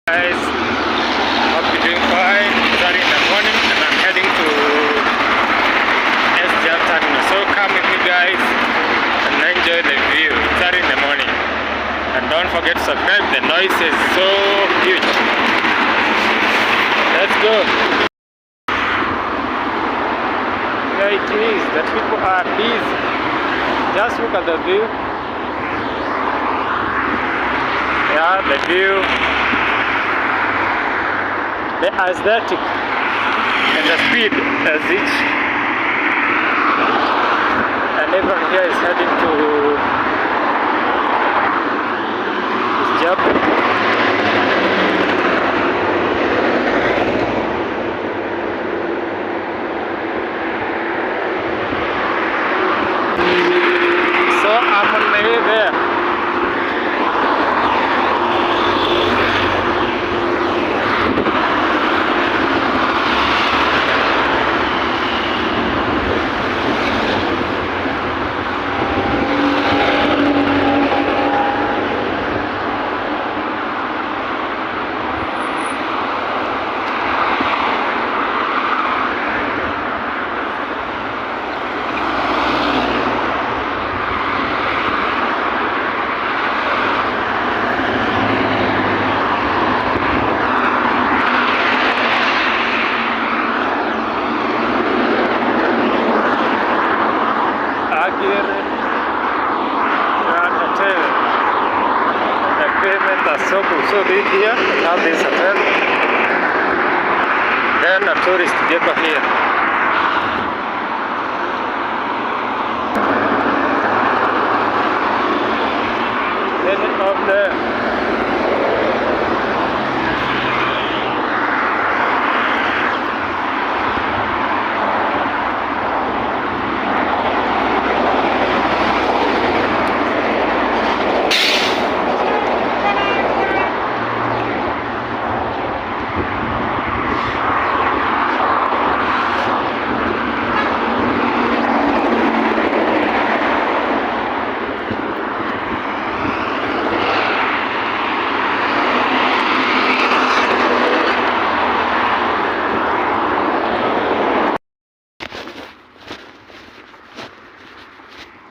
Guys, hope you're doing fine. It's early in the morning and I'm heading to SGR Terminal. So come with me guys and enjoy the view. It's early in the morning. And don't forget to subscribe, the noise is so huge. Let's go. There it is, the people are busy. Just look at the view. Yeah, the view, the aesthetic and the speed as each and everyone here is heading to his job. So I'm on my way there. So cool. So this here, now this hotel, then a tourist depot here. Then up there.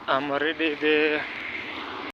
I'm already there.